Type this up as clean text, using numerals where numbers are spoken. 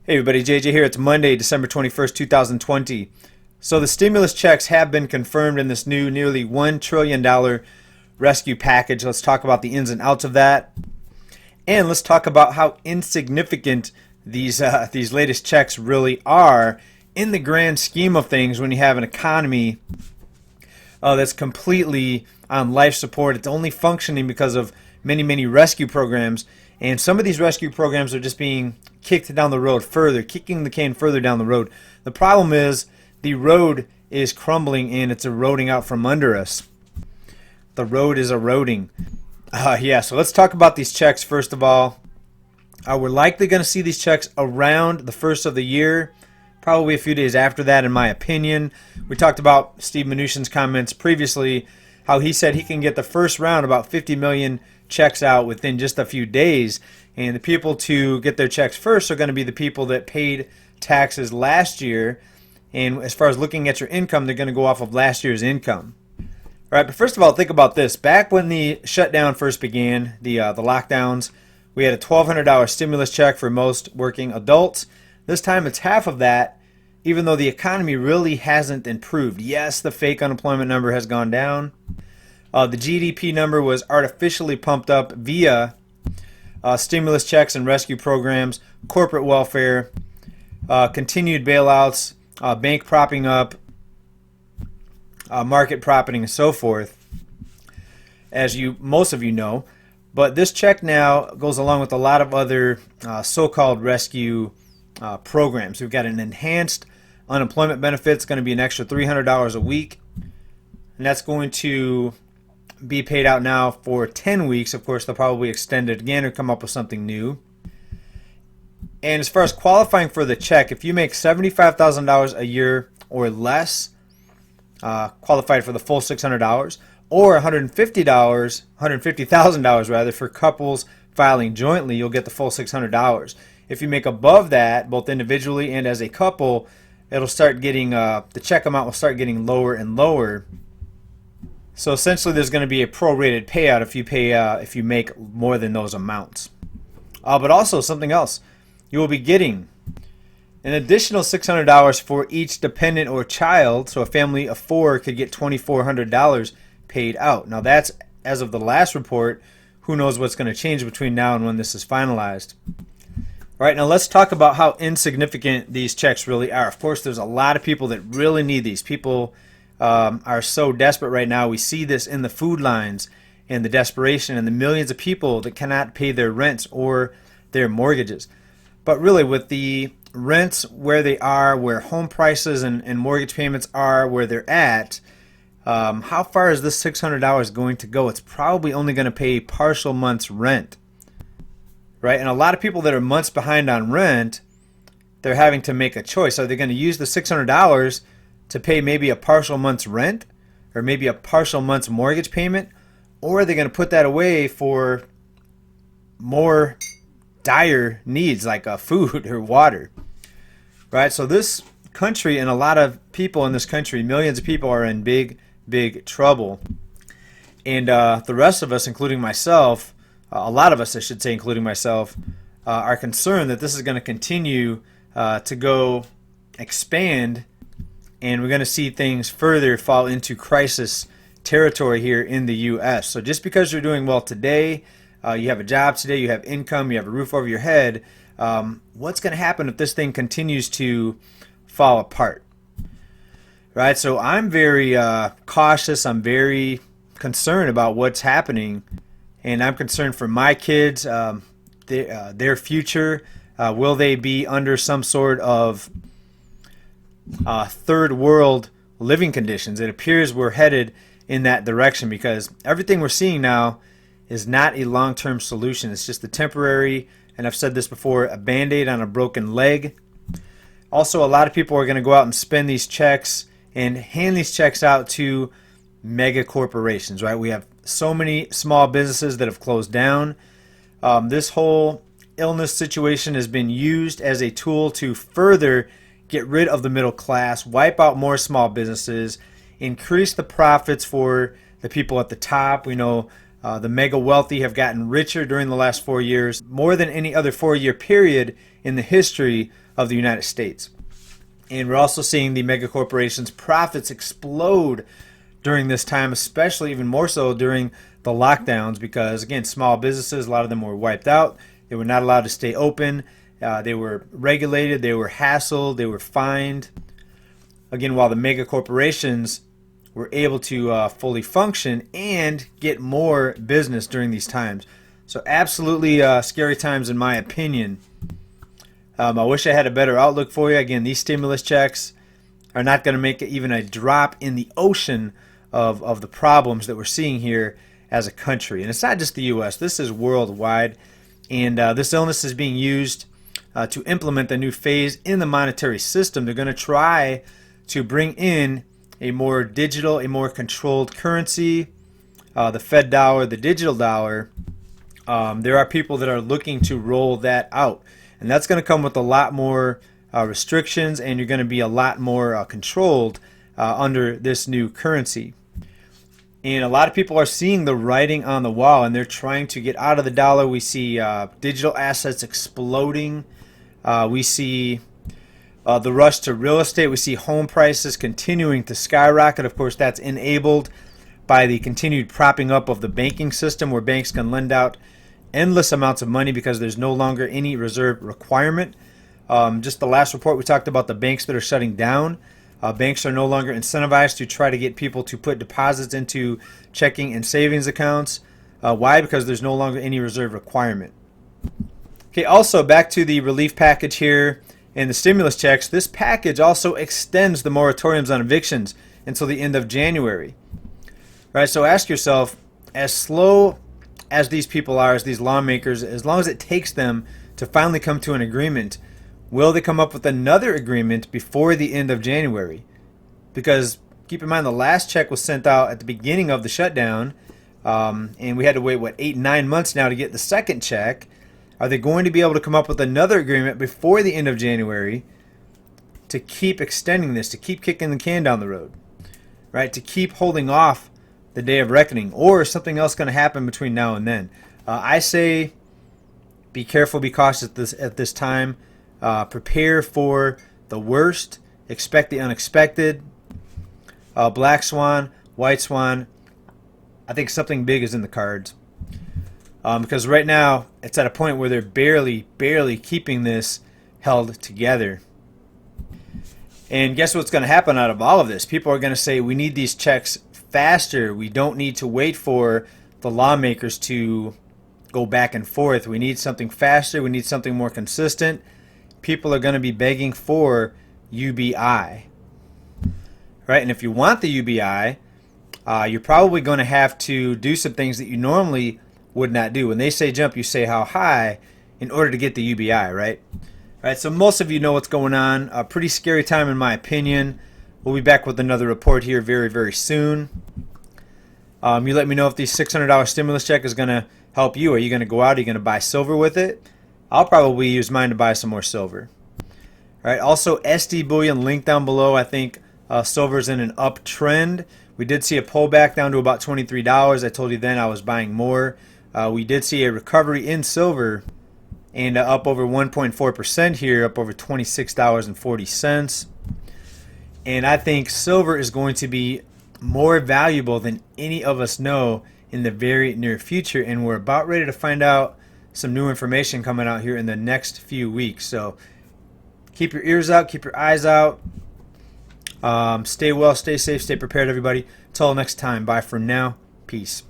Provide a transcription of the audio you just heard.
Hey everybody, JJ here. It's Monday, December 21st, 2020. So the stimulus checks have been confirmed in this new nearly $1 trillion rescue package. Let's talk about the ins and outs of that. And let's talk about how insignificant these latest checks really are in the grand scheme of things when you have an economy that's completely on life support. It's only functioning because of many rescue programs. And some of these rescue programs are just being kicked down the road further, kicking the can further down the road. The problem is the road is crumbling and it's eroding out from under us. The road is eroding. So let's talk about these checks first of all. We're likely going to see these checks around the first of the year, probably a few days after that, in my opinion. We talked about Steve Mnuchin's comments previously, how he said he can get the first round, about 50 million checks out within just a few days. And the people to get their checks first are going to be the people that paid taxes last year. And as far as looking at your income, they're going to go off of last year's income. All right, but first of all, think about this. Back when the shutdown first began, the lockdowns, we had a $1,200 stimulus check for most working adults. This time it's half of that, even though the economy really hasn't improved. Yes, the fake unemployment number has gone down. The GDP number was artificially pumped up via stimulus checks and rescue programs, corporate welfare, continued bailouts, bank propping up, market propping, and so forth, as most of you know. But this check now goes along with a lot of other so-called rescue programs. We've got an enhanced unemployment benefit. It's going to be an extra $300 a week, and that's going to be paid out now for 10 weeks. Of course, they'll probably extend it again or come up with something new. And as far as qualifying for the check, if you make $75,000 a year or less, qualified for the full $600, or $150,000 rather, for couples filing jointly, you'll get the full $600. If you make above that, both individually and as a couple, it'll start getting the check amount will start getting lower and lower. So essentially, there's going to be a prorated payout if you make more than those amounts. But also something else, you will be getting an additional $600 for each dependent or child. So a family of 4 could get $2,400 paid out. Now that's as of the last report. Who knows what's going to change between now and when this is finalized. All right, now let's talk about how insignificant these checks really are. Of course, there's a lot of people that really need these. People are so desperate right now. We see this in the food lines and the desperation and the millions of people that cannot pay their rents or their mortgages. But really, with the rents where they are, where home prices and mortgage payments are where they're at, how far is this $600 going to go? It's probably only going to pay a partial month's rent, right? And a lot of people that are months behind on rent, they're having to make a choice. Are they going to use the $600 to pay maybe a partial month's rent or maybe a partial month's mortgage payment, or are they going to put that away for more dire needs like food or water, right? So this country and a lot of people in this country, millions of people, are in big trouble. And the rest of us, including myself, a lot of us I should say, including myself, are concerned that this is going to continue to go expand, and we're going to see things further fall into crisis territory here in the U.S. So just because you're doing well today, you have a job today, you have income, you have a roof over your head, what's going to happen if this thing continues to fall apart? Right? So I'm very cautious. I'm very concerned about what's happening, and I'm concerned for my kids, their future. Will they be under some sort of third world living conditions? It appears we're headed in that direction because everything we're seeing now is not a long-term solution. It's just a temporary, and I've said this before, a band-aid on a broken leg. Also, a lot of people are going to go out and spend these checks and hand these checks out to mega corporations, right? We have so many small businesses that have closed down. This whole illness situation has been used as a tool to further get rid of the middle class, wipe out more small businesses, increase the profits for the people at the top. We know The mega wealthy have gotten richer during the last 4 years, more than any other 4-year period in the history of the United States. And we're also seeing the mega corporations' profits explode during this time, especially even more so during the lockdowns, because again, small businesses, a lot of them were wiped out. They were not allowed to stay open. They were regulated. They were hassled. They were fined. Again, while the mega corporations were able to fully function and get more business during these times. So absolutely scary times in my opinion. I wish I had a better outlook for you. Again, these stimulus checks are not going to make even a drop in the ocean of the problems that we're seeing here as a country. And it's not just the U.S. This is worldwide. And this illness is being used to implement the new phase in the monetary system. They're going to try to bring in a more digital, a more controlled currency, the Fed dollar, the digital dollar. There are people that are looking to roll that out. And that's going to come with a lot more restrictions, and you're going to be a lot more controlled under this new currency. And a lot of people are seeing the writing on the wall, and they're trying to get out of the dollar. We see digital assets exploding. We see the rush to real estate. We see home prices continuing to skyrocket. Of course, that's enabled by the continued propping up of the banking system, where banks can lend out endless amounts of money because there's no longer any reserve requirement. Just the last report, we talked about the banks that are shutting down. Banks are no longer incentivized to try to get people to put deposits into checking and savings accounts. Why? Because there's no longer any reserve requirement. Okay, also back to the relief package here and the stimulus checks. This package also extends the moratoriums on evictions until the end of January. All right, so ask yourself, as slow as these people are, as these lawmakers, as long as it takes them to finally come to an agreement, will they come up with another agreement before the end of January? Because keep in mind, the last check was sent out at the beginning of the shutdown, and we had to wait, 8-9 months now to get the second check. Are they going to be able to come up with another agreement before the end of January to keep extending this, to keep kicking the can down the road, right? To keep holding off the day of reckoning, or is something else going to happen between now and then? I say be careful, be cautious at this time. Prepare for the worst, expect the unexpected. Black swan, white swan, I think something big is in the cards. Because right now it's at a point where they're barely keeping this held together. And guess what's going to happen out of all of this? People are going to say, we need these checks faster. We don't need to wait for the lawmakers to go back and forth. We need something faster. We need something more consistent. People are going to be begging for UBI. Right? And if you want the UBI, you're probably going to have to do some things that you normally would not do. When they say jump, you say how high in order to get the UBI, right? Right, so most of you know what's going on. A pretty scary time in my opinion. We'll be back with another report here very soon. You let me know if the $600 stimulus check is going to help you. Are you going to go out? Are you going to buy silver with it? I'll probably use mine to buy some more silver. All right, also SD bullion link down below. I think silver's in an uptrend. We did see a pullback down to about $23. I told you then I was buying more. We did see a recovery in silver, and up over 1.4% here, up over $26.40. And I think silver is going to be more valuable than any of us know in the very near future, and we're about ready to find out some new information coming out here in the next few weeks. So keep your ears out, keep your eyes out. Stay well, stay safe, stay prepared, everybody. Until next time, bye for now. Peace.